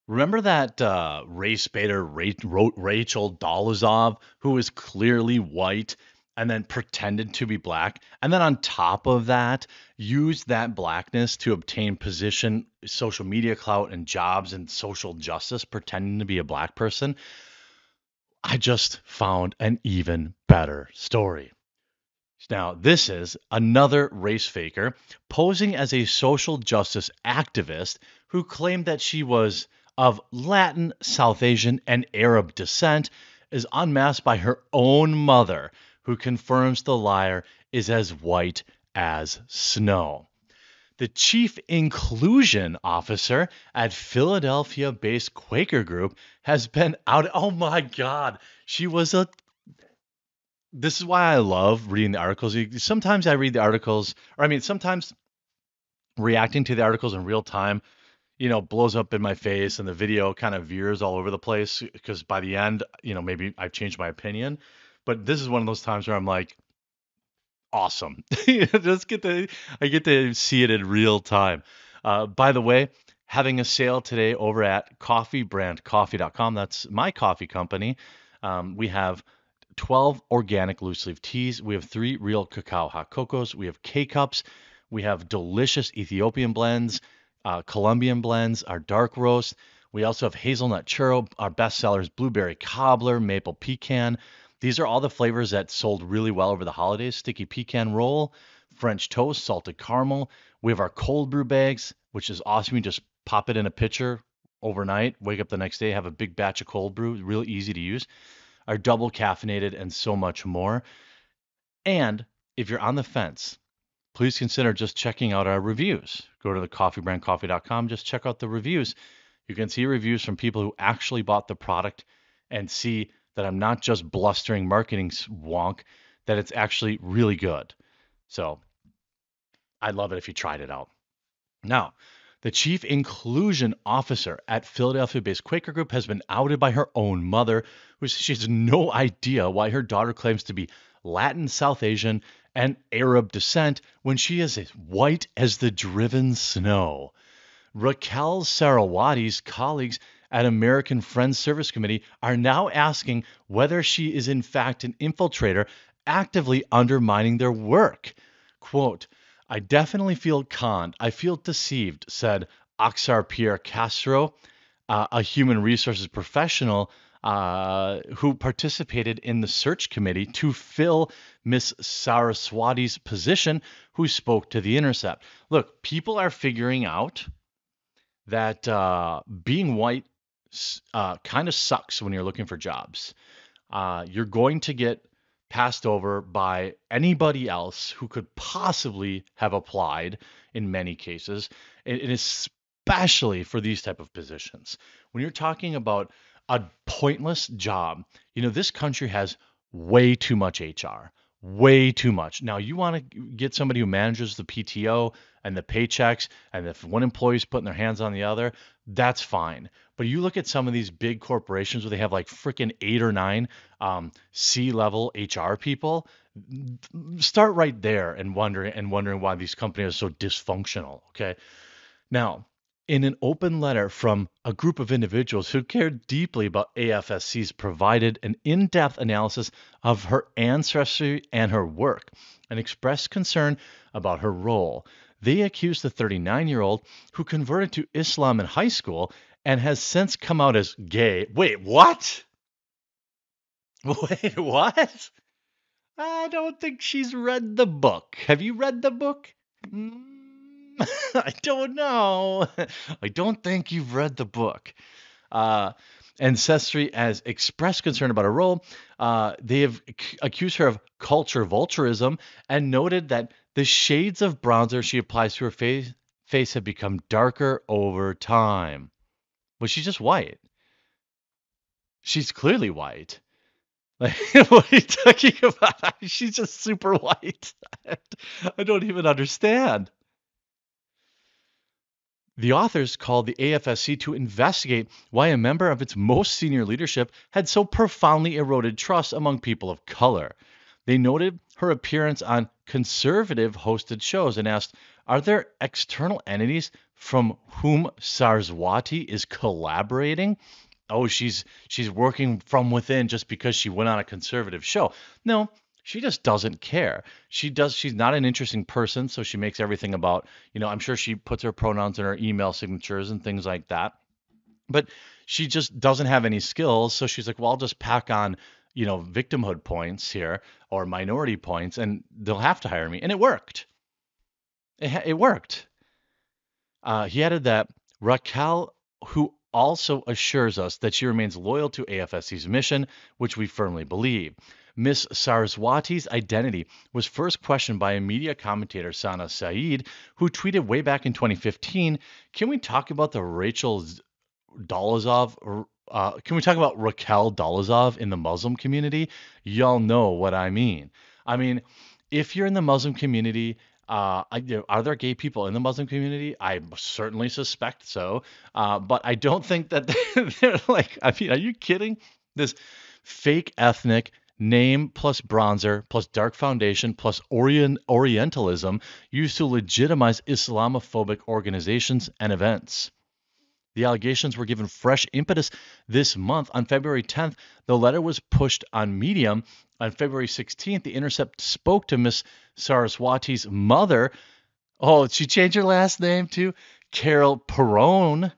Remember that race baiter wrote Rachel Dolezal, who was clearly white and then pretended to be black, and then on top of that, used that blackness to obtain position, social media clout, and jobs and social justice, pretending to be a black person? I just found an even better story. Now, this is another race faker posing as a social justice activist who claimed that she was of Latin, South Asian, and Arab descent, is unmasked by her own mother, who confirms the liar is as white as snow. The chief inclusion officer at Philadelphia based Quaker Group has been out. Oh my God. She was a This is why I love reading the articles. Sometimes I read the articles, or I mean, sometimes reacting to the articles in real time, blows up in my face and the video kind of veers all over the place because by the end, maybe I've changed my opinion. But this is one of those times where I'm like, awesome. I get to see it in real time. By the way, having a sale today over at coffeebrandcoffee.com. That's my coffee company. We have 12 organic loose leaf teas. We have 3 real cacao hot cocos. We have K cups. We have delicious Ethiopian blends, Colombian blends, our dark roast. We also have hazelnut churro, our best sellers, blueberry cobbler, maple pecan. These are all the flavors that sold really well over the holidays. Sticky pecan roll, French toast, salted caramel. We have our cold brew bags, which is awesome. You just pop it in a pitcher overnight, wake up the next day, have a big batch of cold brew, real easy to use. Are double caffeinated and so much more. And if you're on the fence, please consider just checking out our reviews. Go to the coffeebrandcoffee.com, just check out the reviews. You can see reviews from people who actually bought the product and see that I'm not just blustering marketing wonk, that it's actually really good. So I'd love it if you tried it out. Now, the chief inclusion officer at Philadelphia based Quaker Group has been outed by her own mother, who says she has no idea why her daughter claims to be Latin, South Asian, and Arab descent when she is as white as the driven snow. Raquel Sarawati's colleagues at American Friends Service Committee are now asking whether she is in fact an infiltrator actively undermining their work. Quote, I definitely feel conned. I feel deceived, said Aksar Pierre Castro, a human resources professional who participated in the search committee to fill Miss Saraswati's position, who spoke to The Intercept. Look, people are figuring out that being white kind of sucks when you're looking for jobs. You're going to get passed over by anybody else who could possibly have applied in many cases, and especially for these type of positions. When you're talking about a pointless job, this country has way too much HR, way too much. Now, you want to get somebody who manages the PTO and the paychecks, and if one employee's putting their hands on the other, that's fine. But you look at some of these big corporations where they have like freaking 8 or 9 C-level HR people. Start right there and wondering why these companies are so dysfunctional. Okay, now, in an open letter from a group of individuals who cared deeply about AFSC's provided an in-depth analysis of her ancestry and her work and expressed concern about her role. They accused the 39-year-old who converted to Islam in high school and has since come out as gay. Wait, what? Wait, what? I don't think she's read the book. Have you read the book? I don't know. I don't think you've read the book. Uh, Ancestry has expressed concern about her role. They have accused her of culture vulturism and noted that the shades of bronzer she applies to her face have become darker over time. Was she just white? She's clearly white. Like, what are you talking about? She's just super white. I don't even understand. The authors called the AFSC to investigate why a member of its most senior leadership had so profoundly eroded trust among people of color. They noted her appearance on conservative hosted shows and asked, Are there external entities from whom Saraswati is collaborating? Oh, she's working from within just because she went on a conservative show. No, she just doesn't care. She's not an interesting person, so she makes everything about, I'm sure she puts her pronouns in her email signatures and things like that. But she just doesn't have any skills, so she's like, well, I'll just pack on, victimhood points here or minority points, and they'll have to hire me. And it worked. It worked. He added that Raquel, who also assures us that she remains loyal to AFSC's mission, which we firmly believe. Miss Saraswati's identity was first questioned by a media commentator, Sana Saeed, who tweeted way back in 2015, can we talk about the Rachel Dolezov? Can we talk about Raquel Dolezov in the Muslim community? Y'all know what I mean. I mean, if you're in the Muslim community, are there gay people in the Muslim community? I certainly suspect so, but I don't think that they're like. I mean, are you kidding? This fake ethnic name plus bronzer plus dark foundation plus Orientalism used to legitimize Islamophobic organizations and events. The allegations were given fresh impetus this month. On February 10th, the letter was pushed on Medium. On February 16th, The Intercept spoke to Miss Saraswati's mother. Oh, she changed her last name to Carol Perone,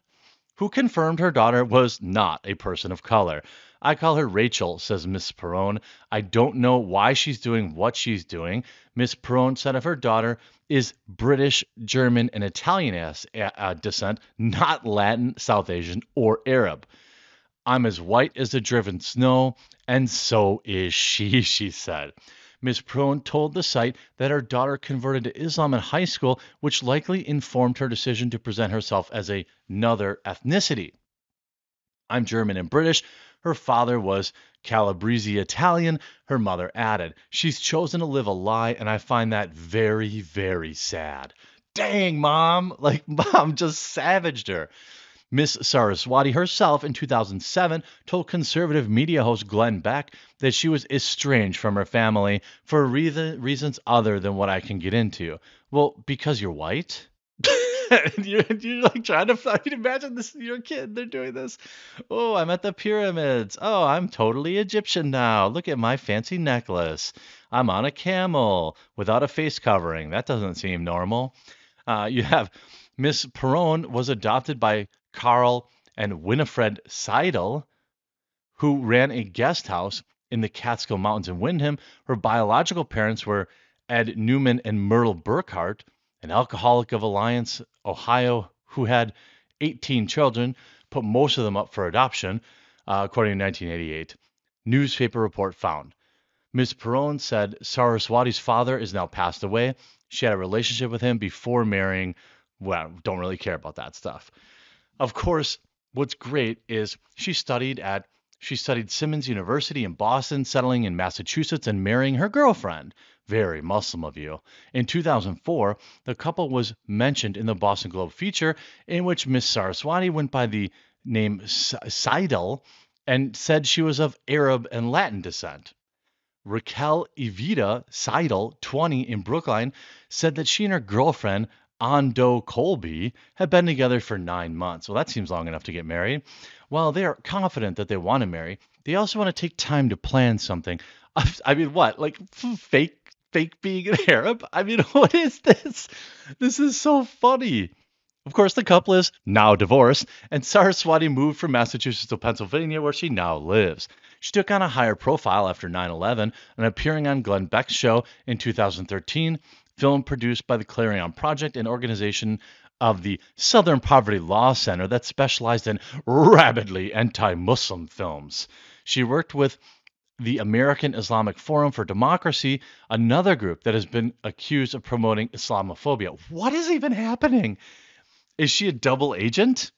who confirmed her daughter was not a person of color. I call her Rachel, says Miss Perone. I don't know why she's doing what she's doing. Miss Perone said of her daughter is British, German, and Italian descent, not Latin, South Asian, or Arab. I'm as white as the driven snow, and so is she said. Ms. Perone told the site that her daughter converted to Islam in high school, which likely informed her decision to present herself as another ethnicity. I'm German and British. Her father was Calabrese Italian, her mother added. She's chosen to live a lie, and I find that very, very sad. Dang, Mom! Like, Mom just savaged her. Miss Saraswati herself in 2007 told conservative media host Glenn Beck that she was estranged from her family for reasons other than what I can get into. Well, because you're white? you're like trying to I mean, imagine this, you're a kid, they're doing this. Oh, I'm at the pyramids. Oh, I'm totally Egyptian now. Look at my fancy necklace. I'm on a camel without a face covering. That doesn't seem normal. You have Miss Perone was adopted by Carl and Winifred Seidel, who ran a guest house in the Catskill Mountains in Windham. Her biological parents were Ed Newman and Myrtle Burkhart, an alcoholic of Alliance, Ohio, who had 18 children, put most of them up for adoption, according to 1988. Newspaper report found. Ms. Perone said Saraswati's father is now passed away. She had a relationship with him before marrying. Well, don't really care about that stuff. Of course, what's great is she studied Simmons University in Boston, settling in Massachusetts and marrying her girlfriend. Very Muslim of you. In 2004, the couple was mentioned in the Boston Globe feature in which Miss Saraswati went by the name Seidel and said she was of Arab and Latin descent. Raquel Evita Seidel, 20, in Brookline, said that she and her girlfriend, Ando Colby, had been together for 9 months. Well, that seems long enough to get married. While they are confident that they want to marry, they also want to take time to plan something. I mean, what? Like fake being an Arab? I mean, what is this? This is so funny. Of course, the couple is now divorced, and Saraswati moved from Massachusetts to Pennsylvania, where she now lives. She took on a higher profile after 9/11 and appearing on Glenn Beck's show in 2013, film produced by the Clarion Project, an organization of the Southern Poverty Law Center that specialized in rabidly anti-Muslim films. She worked with the American Islamic Forum for Democracy, another group that has been accused of promoting Islamophobia. What is even happening? Is she a double agent?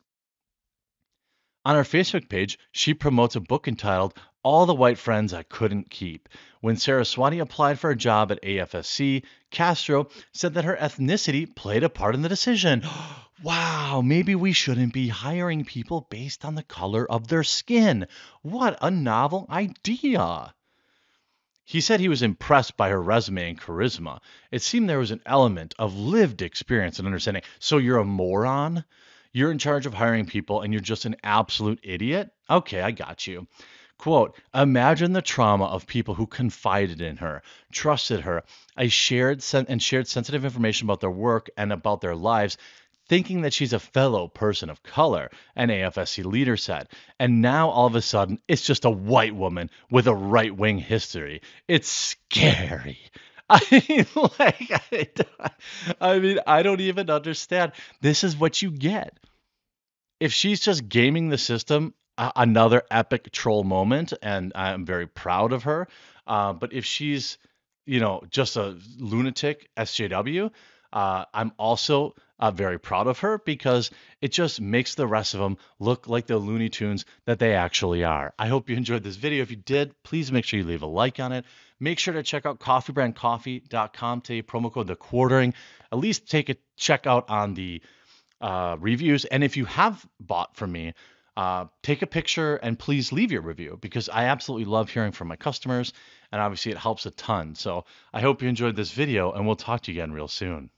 On her Facebook page, she promotes a book entitled All the White Friends I Couldn't Keep. When Saraswati applied for a job at AFSC, Castro said that her ethnicity played a part in the decision. Wow, maybe we shouldn't be hiring people based on the color of their skin. What a novel idea. He said he was impressed by her resume and charisma. It seemed there was an element of lived experience and understanding. So you're a moron? You're in charge of hiring people and you're just an absolute idiot? Okay, I got you. Quote, imagine the trauma of people who confided in her, trusted her, shared sensitive information about their work and about their lives, thinking that she's a fellow person of color, an AFSC leader said. And now all of a sudden, it's just a white woman with a right wing history. It's scary. I mean, I don't even understand. This is what you get. If she's just gaming the system, another epic troll moment, and I'm very proud of her. But if she's, just a lunatic SJW, I'm also very proud of her because it just makes the rest of them look like the Looney Tunes that they actually are. I hope you enjoyed this video. If you did, please make sure you leave a like on it. Make sure to check out coffeebrandcoffee.com to promo code the quartering. At least take a check out on the reviews. And if you have bought from me, take a picture and please leave your review because I absolutely love hearing from my customers. And obviously, it helps a ton. So I hope you enjoyed this video and we'll talk to you again real soon.